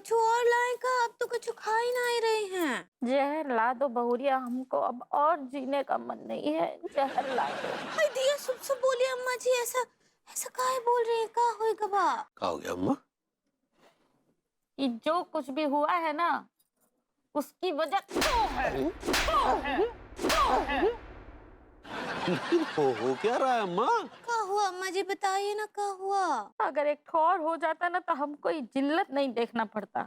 कुछ और लाए का? अब तो कुछ खा ही नहीं रहे हैं। जहर ला दो बहुरिया, हमको अब और जीने का मन नहीं है, जहर ला दो। अरे दिया सुब सुब बोली अम्मा जी, ऐसा ऐसा काहे बोल रहे हैं? का होई गबा? क्या हो गया अम्मा? ये जो कुछ भी हुआ है ना, उसकी वजह तो है, तो है, तो है। लेकिन हो क्या रहा है अम्मा? का हुआ अम्मा जी, बताइए ना का हुआ? अगर एक ठो और हो जाता ना तो हमको ये जिल्लत नहीं देखना पड़ता।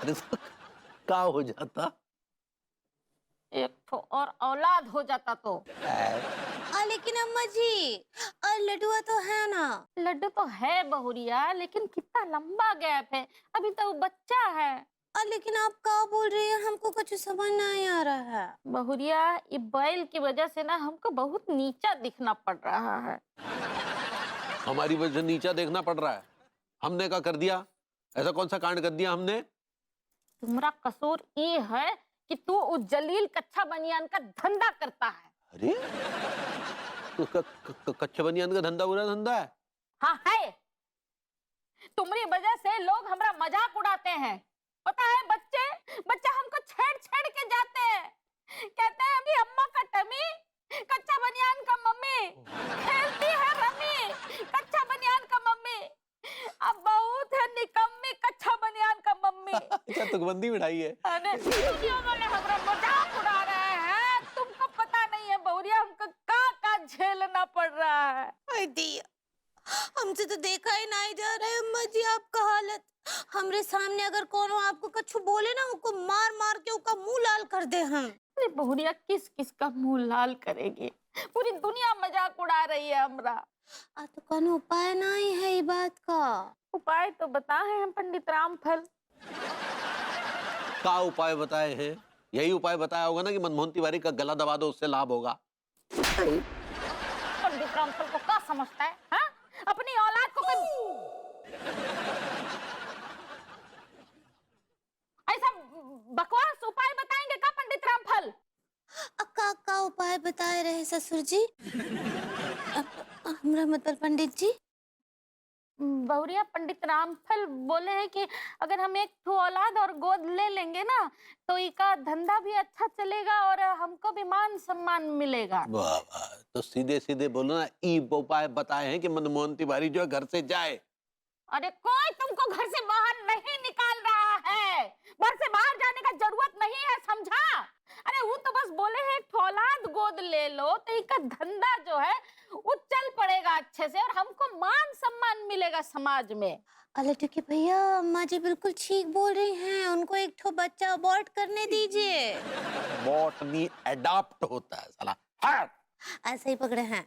अरे तो क्या हो जाता? एक ठो और औलाद हो जाता तो। लेकिन अम्मा जी, लड्डुआ तो है ना? लड्डू तो है बहुरिया, लेकिन कितना लंबा गैप है, अभी तो वो बच्चा है। लेकिन आप का बोल रही हैं? हमको कुछ समझ नहीं आ रहा है। बहुरिया, ये बैल की वजह से ना हमको बहुत नीचा दिखना पड़ रहा है। हमारी वजह से नीचा देखना पड़ रहा है? हमने क्या कर दिया? ऐसा कौन सा कांड कर दिया हमने? तुम्हारा कसूर ये है कि तू उस जलील कच्चा बनियान का धंधा करता है। अरे तो कच्चे बनियान का धंधा बुरा धंधा है? हाँ है। तुम्हारी वजह से लोग हमारा मजाक उड़ाते हैं। पता है, बच्चे बच्चे हमको छेड़ छेड़ के जाते हैं, कहते हैं अभी अम्मा का टमी कच्चा बनियान का मम्मी खेलती है रमी, कच्चा बनियान का मम्मी अब बहुत है निकम्मी कच्चा बनियान का मम्मी। क्या तुकबंदी बिठाई है? अरे दुनिया वाले हमारा मजाक उड़ा रहे हैं, तुमको पता नहीं है बहुरिया, हमको का झेलना पड़ रहा है। अरे दिया, हमसे तो देखा ही नहीं जा रहा है अम्मा जी आपका हालत। हमरे सामने अगर कोनो आपको कुछ बोले ना, उनको मार मार के उसका मुंह लाल कर दे हम। अरे बहुरिया, किस किस का मुंह लाल करेगी, पूरी दुनिया मजाक उड़ा रही है हमरा। तो कोनो उपाय नहीं है ये बात का? उपाय तो बताए हैं पंडित रामफल। क्या उपाय बताए हैं? यही उपाय बताया होगा ना कि मनमोहन तिवारी का गला दबा दो, उससे लाभ होगा। पंडित रामफल को क्या समझता है, हाँ? अपनी औलाद को ऐसा बकवास उपाय बताएंगे क्या पंडित रामफल? का उपाय बताए रहे ससुर जी? हमरा मतलब पंडित जी। बहुरिया, पंडित रामफल बोले हैं कि अगर हम एक ठो औलाद और गोद ले लेंगे ना, तो इनका धंधा भी अच्छा चलेगा और हमको भी मान सम्मान मिलेगा। वाह वाह, तो सीधे सीधे बोलो ना, ई उपाय बताए हैं कि मनमोहन तिवारी जो है घर से जाए। अरे कोई तुमको घर से बाहर नहीं निकाल रहा है, घर से बाहर जाने का जरूरत नहीं है, समझा? अरे वो तो बस बोले हैं एक औलाद गोद ले लो तो इनका धंधा जो है वो चल पड़ेगा अच्छे से और हमको मान सम्मान मिलेगा समाज में। क्योंकि भैया अम्मा जी बिल्कुल ठीक बोल रही हैं, उनको एक ठो बच्चा अबॉर्ट करने दीजिए। बॉट नहीं, अडॉप्ट होता है साला। हाँ। ऐसे ही पकड़े हैं।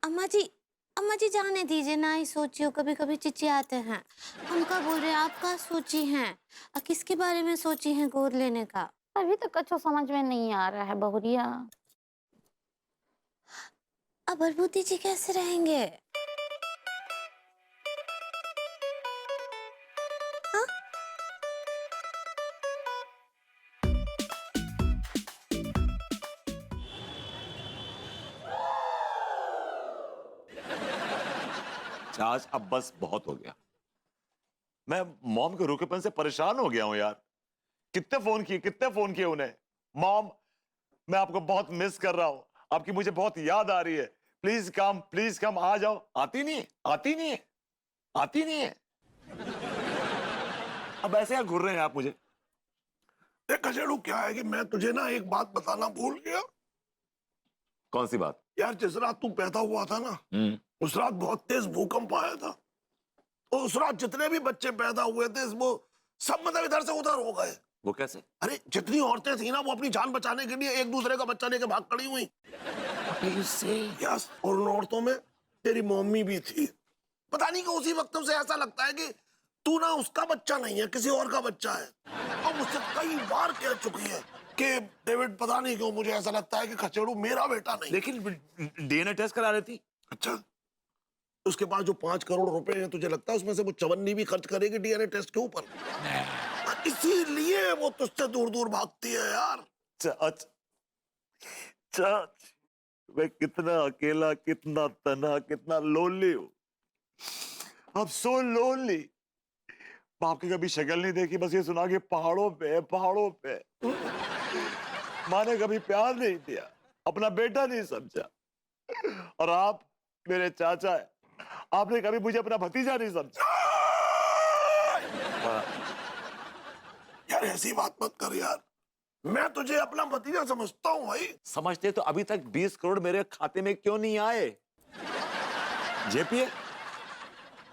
अम्मा जी जाने दीजिए ना, ही सोचियो, कभी कभी चिचियाते हैं। हम क्या बोल रहे हैं, आप क्या सोची हैं? किसके बारे में सोची हैं गोद लेने का? अभी तो कुछ समझ में नहीं आ रहा है बहुरिया। अब बलबूती जी कैसे रहेंगे? हाँ? आज अब बस बहुत हो गया। मैं मॉम के रुखेपन से परेशान हो गया हूं यार। कितने फोन किए उन्हें। मॉम, मैं आपको बहुत मिस कर रहा हूं, आपकी मुझे बहुत याद आ रही है, प्लीज कम आ जाओ। आती नहीं है। अब ऐसे क्या घूर रहे हैं आप मुझे? देख कचेड़ू, क्या है कि मैं तुझे ना एक बात बताना भूल गया। कौन सी बात? यार जिस रात तू पैदा हुआ था ना, उस रात बहुत तेज भूकंप आया था। तो उस रात जितने भी बच्चे पैदा हुए थे वो सब मतलब इधर से उधर हो गए। वो कैसे? अरे जितनी औरतें थी ना, वो अपनी जान बचाने के लिए एक दूसरे का बच्चा लेके भाग खड़ी हुई। यस, और उन औरतों में तेरी मम्मी भी थी। पता नहीं कि उसी वक्त से ऐसा लगता है कि तू ना उसका बच्चा नहीं है, किसी और का बच्चा है। और मुझसे कई बार कह चुकी है कि डेविड, पता नहीं क्यों मुझे ऐसा लगता है कि खचेड़ू मेरा बेटा नहीं। लेकिन डीएनए टेस्ट करा रही थी। अच्छा, उसके पास जो 5 करोड़ रुपए हैं, तुझे लगता है उसमें से वो चवन्नी भी खर्च करेगी डीएनए टेस्ट के ऊपर? इसीलिए वो तुझसे दूर दूर भागती है यार। चाच, मैं कितना अकेला, कितना तना, कितना लोनली हूँ। I'm so lonely. बाप की कभी शक्ल नहीं देखी, बस ये सुना कि पहाड़ों पे पहाड़ों पे। माँ ने कभी प्यार नहीं दिया, अपना बेटा नहीं समझा। और आप मेरे चाचा है, आपने कभी मुझे अपना भतीजा नहीं समझा। यार ऐसी बात मत कर यार, मैं तुझे अपना भतीजा समझता हूँ भाई। समझते तो अभी तक 20 करोड़ मेरे खाते में क्यों नहीं आए? जेपी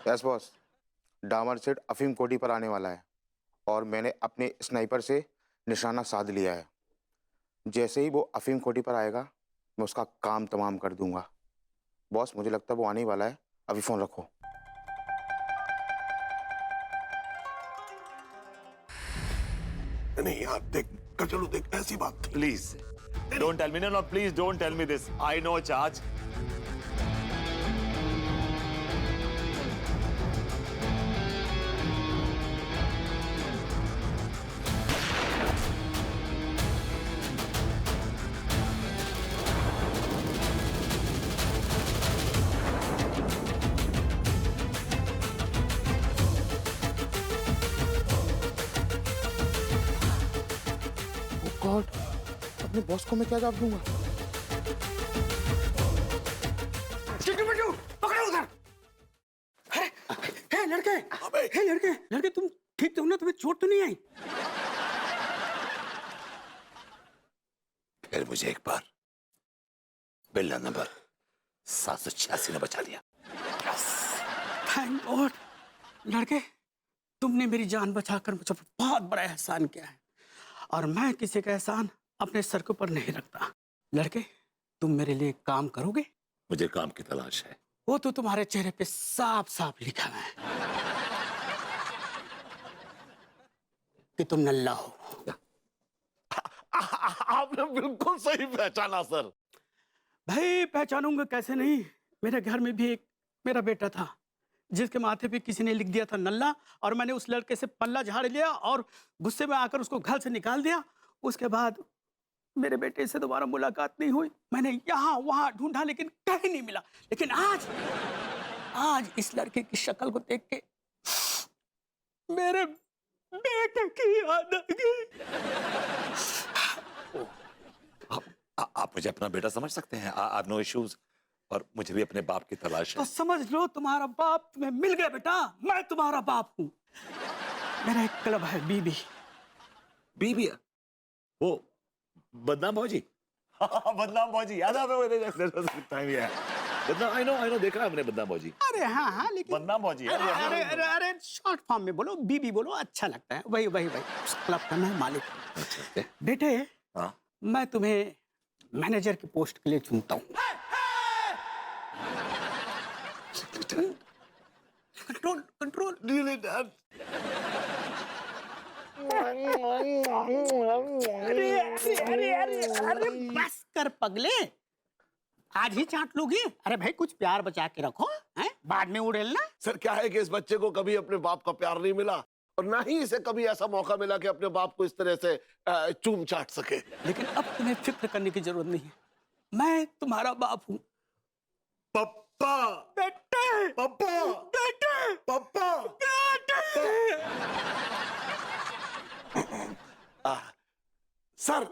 यस बॉस, डामर सेठ अफीम कोठी पर आने वाला है और मैंने अपने स्नाइपर से निशाना साध लिया है। जैसे ही वो अफीम कोठी पर आएगा मैं उसका काम तमाम कर दूंगा। बॉस मुझे लगता है वो आने ही वाला है, अभी फोन रखो। नहीं यार देख कचलू, देख ऐसी बात थी। Please don't tell me, no please don't tell me this. I know charge. God, अपने बॉस को मैं क्या जवाब दूंगा? पकड़ो उधर। हे लड़के, हे लड़के, लड़के तुम ठीक तो हो ना? तुम्हें चोट तो नहीं आई? फिर मुझे एक बार बिल्ला नंबर 786 ने बचा लिया। Thank God. लड़के, तुमने मेरी जान बचाकर मुझे बहुत बड़ा एहसान किया है और मैं किसी का एहसान अपने सर के ऊपर नहीं रखता। लड़के, तुम मेरे लिए काम करोगे? मुझे काम की तलाश है। वो तो तुम्हारे चेहरे पे साफ साफ लिखा है कि तुम नल्ला हो। आपने बिल्कुल सही पहचाना सर। भाई पहचानूंगा कैसे नहीं? मेरे घर में भी एक मेरा बेटा था जिसके माथे पे किसी ने लिख दिया था नल्ला, और मैंने उस लड़के से पल्ला झाड़ लिया और गुस्से में आकर उसको घर से निकाल दिया। उसके बाद मेरे बेटे से दोबारा मुलाकात नहीं हुई। मैंने यहाँ वहाँ ढूंढा लेकिन कहीं नहीं मिला। लेकिन आज इस लड़के की शक्ल को देख के मेरे बेटे की याद आ गई। आप मुझे अपना बेटा समझ सकते हैं। आई हैव नो इश्यूज, और मुझे भी अपने बाप की तलाश तो है। समझ लो तुम्हारा बाप तुम्हें मिल गया बेटा। मैं तुम्हारा बाप हूँ। मेरा एक क्लब है बीबी। बीबी वो बदनाम भौजी। बदनाम भौजी याद है बदनाम। आई नो देखा है हमने बदनाम भौजी। अरे हाँ हाँ, लेकिन बदनाम भौजी। अरे अरे अरे अरे शॉर्ट फॉर्म में बोलो, बीबी बोलो, अच्छा लगता है। वही वही वही उस क्लब का मैं मालिक हूँ। बेटे, हाँ मैं तुम्हें मैनेजर की पोस्ट के लिए चुनता हूँ। Control control. Really dad. अरे अरे अरे अरे अरे बस कर पगले, आज ही चाट लोगे? अरे भाई कुछ प्यार बचा के रखो, हैं? बाद में उड़ेलना। सर क्या है कि इस बच्चे को कभी अपने बाप का प्यार नहीं मिला और ना ही इसे कभी ऐसा मौका मिला कि अपने बाप को इस तरह से चूम चाट सके। लेकिन अब तुम्हें फिक्र करने की जरूरत नहीं है, मैं तुम्हारा बाप हूँ। पप्पा बेटे, पप्पा बेटे, पप्पा बेटे। सर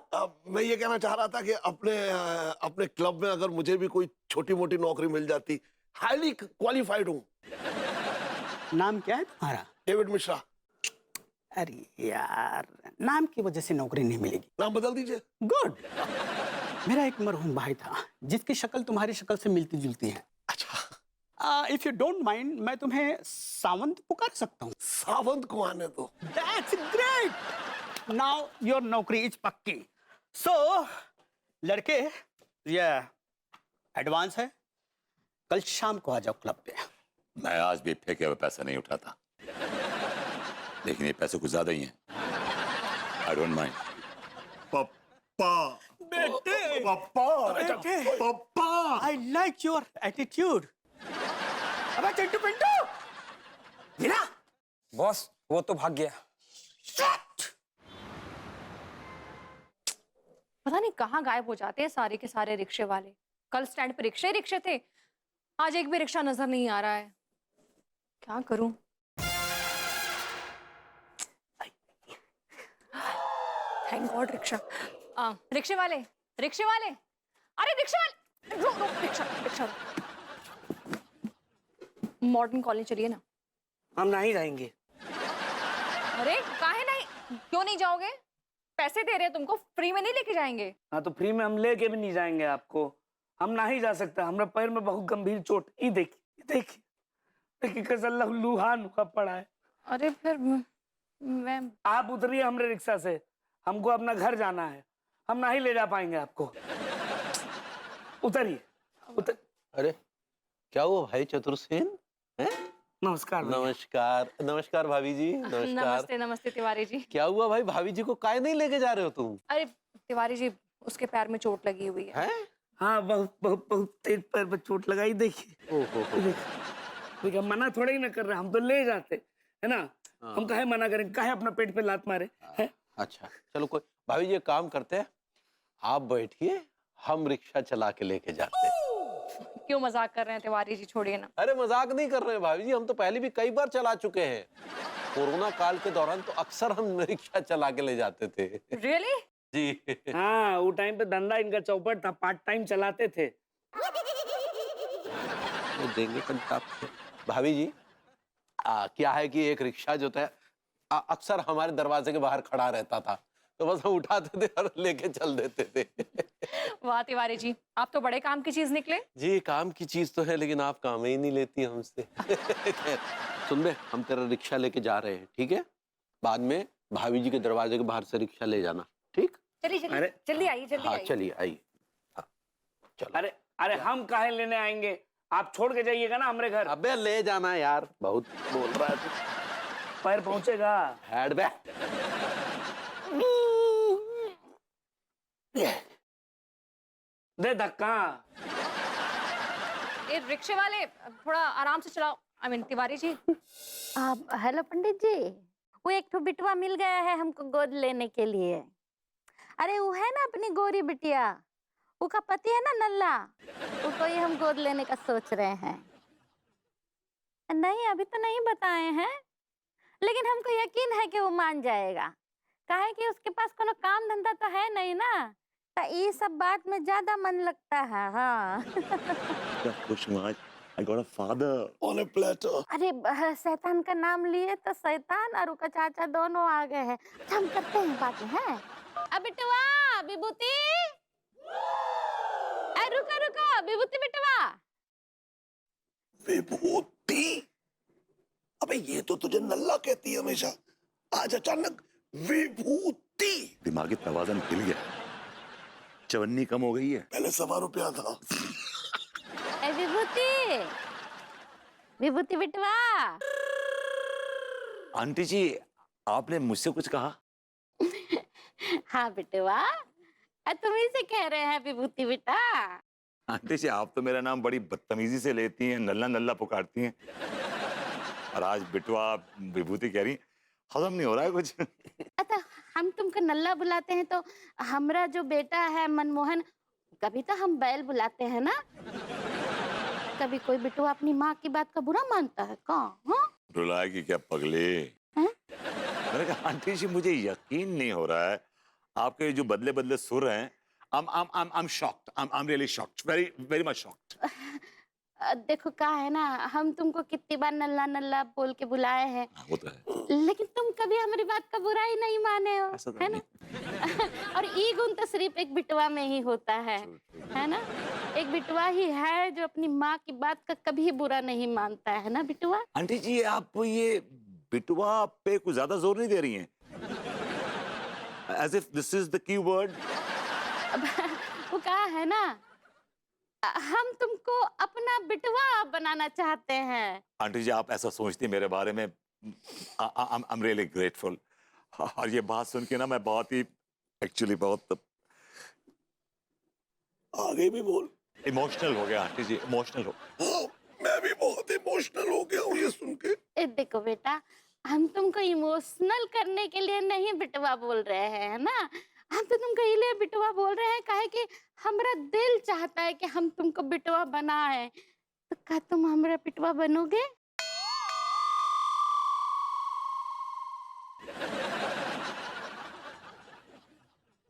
मैं ये कहना चाह रहा था कि अपने क्लब में अगर मुझे भी कोई छोटी मोटी नौकरी मिल जाती। हाईली क्वालिफाइड हूँ। नाम क्या है तुम्हारा? डेविड मिश्रा। अरे यार, नाम की वजह से नौकरी नहीं मिलेगी। नाम बदल दीजिए। गुड। मेरा एक मरहूम भाई था जिसकी शक्ल तुम्हारी शक्ल से मिलती जुलती है। अच्छा, इफ यू डोंट माइंड मैं तुम्हें सावंत पुकार सकता हूँ। सावंत को आने दो। That's great. Now your नौकरी इज पक्की। So लड़के, ये एडवांस है, कल शाम को आ जाओ क्लब पे। मैं आज भी फेंके हुए पैसा नहीं उठाता, लेकिन ये पैसे कुछ ज्यादा ही हैं। I don't mind. पप्पा बेटे, पप्पा बेटे, पप्पा। I like your attitude. अबे चिंटू पिंटू, मीरा। बॉस वो तो भाग गया। पता नहीं कहाँ गायब हो जाते हैं सारे के सारे रिक्शे वाले। कल स्टैंड पे रिक्शे ही रिक्शे थे, आज एक भी रिक्शा नजर नहीं आ रहा है। क्या करूं? Thank God rickshaw. रिक्शे वाले, रिक्शे वाले, अरे रिक्शा वाले, रुक रुक, रिक्शा रिक्शा। मॉडर्न कॉलेज चलिए ना। हम नहीं जाएंगे। अरे काहे नहीं, क्यों नहीं जाओगे? पैसे दे रहे हैं तुमको, फ्री में नहीं लेके जाएंगे। हाँ तो फ्री में हम लेके भी नहीं जाएंगे आपको। हम नहीं जा सकते, हमारे पैर में बहुत गंभीर चोट। ये देखिए देखिए देखिए कैसा लहूलुहान हुआ पड़ा है। अरे फिर मैं आप उतरिए हमारे रिक्शा से, हमको अपना घर जाना है, हम नहीं ले जा पाएंगे आपको। उतरिए उतर। अरे क्या हुआ भाई चतुर्सेन? हैं? नमस्कार भैया। नमस्कार नमस्कार भाभी जी, नमस्कार। नमस्ते नमस्ते तिवारी जी। क्या हुआ भाई, भाभी जी को काहे नहीं लेके जा रहे हो तुम? अरे तिवारी जी, उसके पैर में चोट लगी हुई है। हैं? हाँ बहुत बहुत बहुत तेज पैर पर चोट लगाई। देखिए ओहो। देखिए मना थोड़ा ही ना कर रहे, हम तो ले जाते है ना। हम काहे मना करें, काहे अपना पेट पे लात मारे है? अच्छा चलो कोई, भाभी जी एक काम करते हैं, आप बैठिए, हम रिक्शा चला के लेके जाते हैं। क्यों मजाक कर रहे हैं तिवारी जी, छोड़िए ना। अरे मजाक नहीं कर रहे हैं भाभी जी, हम तो पहले भी कई बार चला चुके हैं। कोरोना काल के दौरान तो अक्सर हम रिक्शा चला के ले जाते थे। रियली? जी। हाँ वो टाइम पे धंधा इनका चौपट था, पार्ट टाइम चलाते थे। वो देंगे कंटाप से। भाभी जी क्या है कि एक रिक्शा जो था अक्सर हमारे दरवाजे के बाहर खड़ा रहता था, तो बस हम उठाते थे और लेके चल देते थे। वाह तिवारी जी, आप तो बड़े काम की चीज निकले। जी काम की चीज तो है, लेकिन आप काम ही नहीं लेती हमसे। सुन बे, हम तेरा रिक्शा लेके जा रहे हैं, ठीक है? बाद में भाभी जी के दरवाजे के बाहर से रिक्शा ले जाना, ठीक? चलिए चलिए अरे जल्दी आइए, जल्दी हाँ आइए। चलिए आइए। हाँ, चलो। अरे अरे हम काहे लेने आएंगे, आप छोड़ के जाइएगा ना हमारे घर। अबे ले जाना यार, बहुत बोल रहा है तू। पैर पहुंचेगा। हेड बे। दे धक्का। ये रिक्शे वाले थोड़ा आराम से चलाओ। I mean Tiwari ji. Hello Pandit ji, वो एक ठो बिटवा मिल गया है हमको गोद लेने के लिए। अरे वो है ना अपनी गोरी बिटिया, उसका पति है ना नल्ला, उसको ही हम गोद लेने का सोच रहे हैं। नहीं अभी तो नहीं बताए हैं, लेकिन हमको यकीन है कि वो मान जाएगा। काहे कि उसके पास कोनो काम धंधा तो है नहीं ना, तो ये सब बात में ज्यादा मन लगता है। हाँ। क्या खुश हूँ आज, I got a father on a platter. अरे शैतान का नाम लिए तो शैतान और उसका चाचा दोनों आ गए हैं। अच्छा, हम करते हैं बात हैं। अब बिटवा विभूति, अरे रुको रुको विभूति बिटवा। विभूति? अबे ये तो तुझे नल्ला कहती है हमेशा, आज अचानक विभूति। दिमागी तवाज़ुन हिल गया, चवन्नी कम हो गई है। पहले 1.25 रुपया था। विभूति, विभूति बिटवा। आंटी जी आपने मुझसे कुछ कहा? हाँ बिटवा, तुम ही से कह रहे हैं विभूति बेटा। आंटी जी आप तो मेरा नाम बड़ी बदतमीजी से लेती हैं, नल्ला नल्ला पुकारती हैं, और आज बिटवा विभूति कह रही, हजम नहीं हो रहा है कुछ। अच्छा, हम तुमको नल्ला बुलाते हैं तो हमरा जो बेटा है मनमोहन, कभी तो हम बैल बुलाते हैं ना। कभी कोई बिटवा अपनी माँ की बात का बुरा मानता है का? हाँ? रुलाएगी क्या पगले? मैंने कहा आंटी जी मुझे यकीन नहीं हो रहा है, आपके जो बदले बदले सुर हैं। I'm shocked. I'm really shocked. Very much shocked. देखो क्या है ना, हम तुमको कितनी बार नल्ला नल्ला बोल के बुलाए हैं, वो तो है, लेकिन तुम कभी हमारी बात का बुरा ही नहीं माने हो, ऐसा तो है ना? और ये गुण तो सिर्फ एक बिटवा में ही होता है ना? एक बिटवा ही है जो अपनी माँ की बात का कभी बुरा नहीं मानता है ना बिटवा? आंटी जी आप ये बिटवा पे कुछ ज्यादा जोर नहीं दे रही हैं? As if this is the key word. वो कहा है ना, हम तुमको अपना बिटवा बनाना चाहते हैं। आंटी जी आप ऐसा सोचती हैं मेरे बारे में, I'm really grateful. और ये बात सुन के ना मैं बहुत ही एक्चुअली बहुत आगे भी बोल। इमोशनल हो गया आंटी जी, इमोशनल हो। हाँ, मैं भी बहुत इमोशनल हो गया हूँ ये सुन के। देखो बेटा, हम तुमको इमोशनल करने के लिए नहीं बिटवा बोल रहे हैं, है ना? हम तो तुमको इसलिए बिटवा बोल रहे हैं काहे कि हमारा दिल चाहता है कि हम तुमको बिटवा बनाए। तो क्या तुम हमारा बिटवा बनोगे?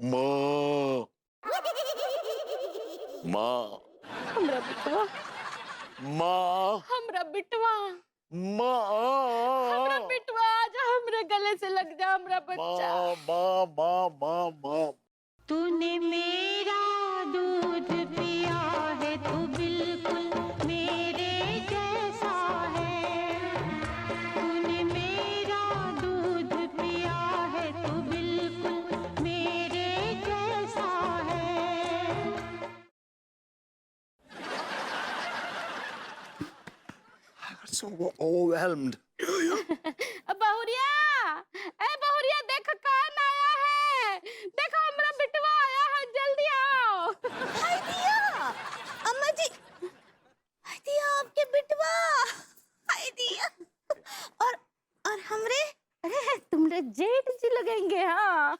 माँ माँ हमरा बिटवा, माँ हमरा बिटवा, माँ हमरा बिटवा, आजा हमरे गले से लग जा हमरा बच्चा। माँ माँ माँ माँ तूने मेरा दूध पिया है, तू बिल्कुल मेरे जैसा है। तूने मेरा दूध पिया है, तू बिल्कुल मेरे जैसा है। So overwhelmed. बहुरिया, ए बहुरिया देख कौन आया है, देखो हमरा बिटवा आया है, जल्दी आओ। हाय दिया, अम्मा जी, हाय दिया आपके बिटवा, हाय दिया। और हमरे, अरे तुमरे जेठ जी लगेंगे। हाँ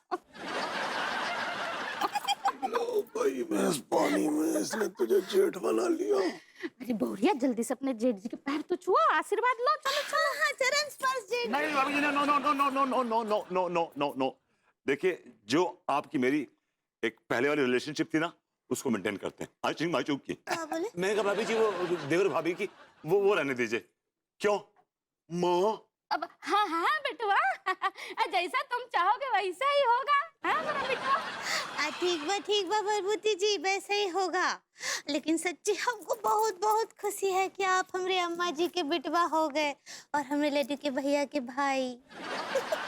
लो भाई भैंस पानी में, इसने तुझे जेठ बना लिया। अरे बहुरिया जल्दी से अपने जेठ जी के पैर तो छुओ, आशीर्वाद लो। चलो चलो, हाँ चरण स्पर्श जेठ। नहीं भाभी जी, no no no no no no no no no no no no no. देखिए, जो आपकी मेरी एक पहले वाली रिलेशनशिप थी ना, उसको मेंटेन करते हैं। आई थिंक माई चूक की। बोले? मैं कहा भाभी जी, वो देवर भाभी की वो रहने दीजिए। क्यों माँ? अब हाँ हाँ बिटवा, जैसा तुम चाहोगे वैसा ही होगा। हाँ मेरा बिटवा। ठीक बा बरबूती जी, वैसे ही होगा। लेकिन सच्ची हमको बहुत बहुत खुशी है कि आप हमरे अम्मा जी के बिटवा हो गए और हमरे लड्डू के भैया के भाई।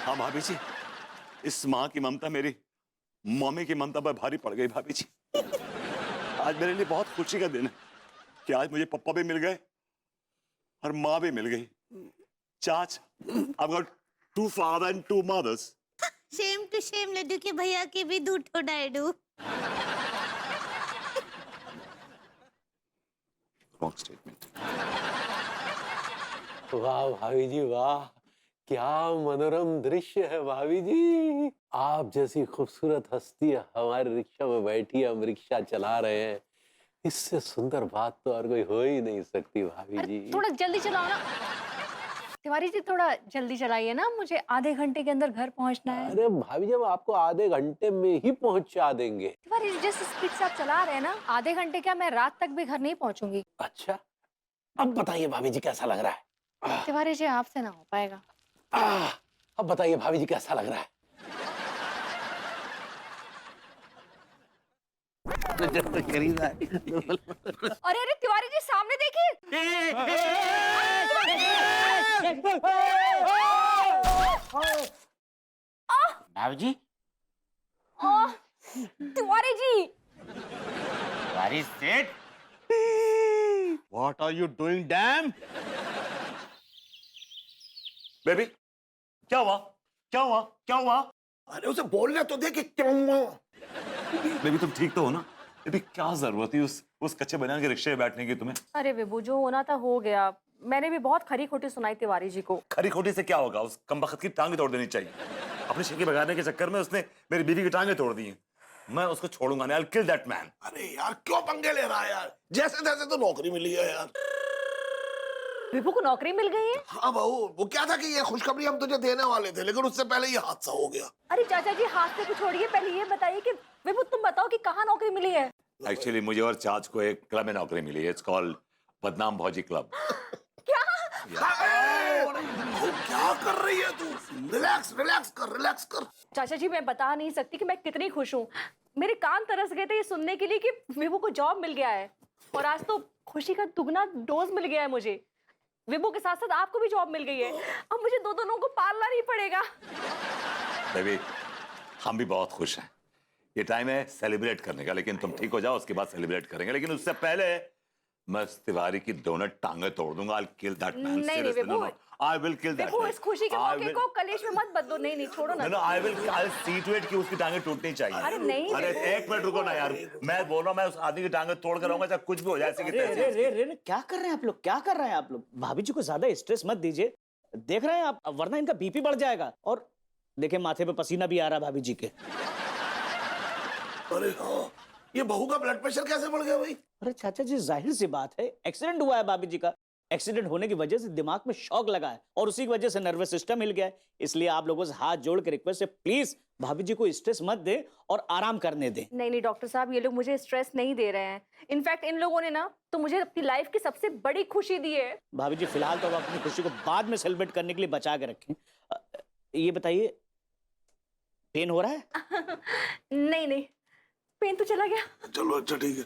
हाँ भाभी जी, इस माँ की ममता मेरी मम्मी की ममता पर भारी पड़ गई भाभी जी। आज मेरे लिए बहुत खुशी का दिन है कि आज मुझे पप्पा भी मिल गए और माँ भी मिल गई। चाच, I've got 2 fathers and 2 mothers. Same to same, laddoo के भैया के भी 2 ठो डायडू। Wrong statement. वाह भाभी जी वाह, क्या मनोरम दृश्य है भाभी जी। आप जैसी खूबसूरत हस्ती हमारे रिक्शा में बैठी है, हम रिक्शा चला रहे हैं, इससे सुंदर बात तो और कोई हो ही नहीं सकती भाभी जी। थोड़ा जल्दी चलाओ ना तिवारी जी, थोड़ा जल्दी चलाइए ना, मुझे आधे घंटे के अंदर घर पहुंचना है। अरे भाभी जी, हम आपको आधे घंटे में ही पहुंचा देंगे। तिवारी जी, जिस स्पीड से आप चला रहे हैं ना, आधे घंटे क्या, मैं रात तक भी घर नहीं पहुंचूंगी। अच्छा, अब बताइए भाभी जी कैसा लग रहा है? तिवारी जी, आपसे ना हो पाएगा। अब बताइए भाभी जी कैसा लग रहा है? अरे अरे तिवारी जी, सामने देखिए। भाभी जी, Tiwari ji, very set. What are you doing, damn? Baby, क्या हुआ? क्या हुआ? क्या हुआ? अरे उसे बोलने तो दे कि क्या हुआ। बेबी, तुम ठीक तो हो ना? बेबी, क्या जरूरत थी उस कच्चे बनियान के रिक्शे में बैठने की तुम्हें? अरे विभू, जो होना था हो गया। मैंने भी बहुत खरी खोटी सुनाई तिवारी जी को। खरी खोटी से क्या होगा? उस कमबख्त की टांगे तोड़ देनी चाहिए। अपनी शिकी भगाने के चक्कर में उसने मेरी बीवी की टांगे तोड़ दी हैं। मैं उसको छोड़ूंगा नहीं। I'll kill that man. अरे यार क्यों पंगे ले रहा है यार, जैसे तैसे तो नौकरी मिली है यार। विभू को नौकरी मिल गई है? हाँ बहू, वो क्या था कि ये खुशखबरी हम तुझे देने वाले थे, लेकिन उससे पहले ये हादसा हो गया। अरे चाचा जी, हाथ से कुछ छोड़िए, पहले ये बताइए कि विभू, तुम बताओ कि कहाँ नौकरी मिली है? एक्चुअली मुझे और चाच को एक क्लब में नौकरी मिली है। इट्स कॉल्ड बदनाम भौजी क्लब। क्या? वो क्या कर रही है तू? रिलैक्स रिलैक्स कर। चाचा जी, मैं बता नहीं सकती कि मैं कितनी खुश हूँ। मेरे कान तरस गए थे ये सुनने के लिए कि विभू को जॉब मिल गया है, और आज तो खुशी का दुगना डोज मिल गया है मुझे। विभू के साथ साथ आपको भी जॉब मिल गई है। अब मुझे दोनों को पालना नहीं पड़ेगा। बेबी, हम भी बहुत खुश हैं। ये टाइम है सेलिब्रेट करने का, लेकिन तुम ठीक हो जाओ, उसके बाद सेलिब्रेट करेंगे। लेकिन उससे पहले मैं इस तिवारी की दोनों टांगे तोड़ दूंगा। I'll kill that man. नहीं, Seriously, Vibhu. no, no. I will kill that Vibhu, man. इस खुशी के I मौके will- को कलेश में मत बदलो। नहीं, छोड़ो ना। No, I'll see to it कि उसकी टांगे टूटनी चाहिए। अरे नहीं, अरे विभू। एक मिनट रुको ना यार, मैं बोल रहा हूँ, मैं उस आदमी की टांगे तोड़ कर रहूंगा, चाहे कुछ भी हो जाए। ऐसे की रे तैसे। रे रे रे क्या कर रहे हैं आप लोग? क्या कर रहे हैं आप लोग? भाभी जी को ज्यादा स्ट्रेस मत दीजिए, देख रहे हैं आप, वरना इनका बीपी बढ़ जाएगा। और देखिए, माथे पे पसीना भी आ रहा है भाभी जी के। अरे हाँ, ये बहू का ब्लड प्रेशर कैसे बढ़ गया भाई? अरे चाचा जी, जाहिर सी बात है, एक्सीडेंट हुआ है भाभी जी का, एक्सीडेंट होने की वजह से दिमाग में शॉक लगा है और उसी की वजह से नर्वस सिस्टम हिल गया है। इसलिए आप लोगों से हाथ जोड़ के रिक्वेस्ट है, प्लीज भाभी जी को स्ट्रेस मत दे और आराम करने दे। नहीं नहीं डॉक्टर साहब, ये लोग मुझे स्ट्रेस नहीं दे रहे हैं। इनफैक्ट इन लोगों ने ना तो मुझे अपनी लाइफ की सबसे बड़ी खुशी दी है। भाभी जी फिलहाल तो आप अपनी खुशी को बाद में सेलिब्रेट करने के लिए बचा के रखें। ये बताइए, पेन हो रहा है? नहीं नहीं, पेन तो चला गया। चलो अच्छा ठीक है।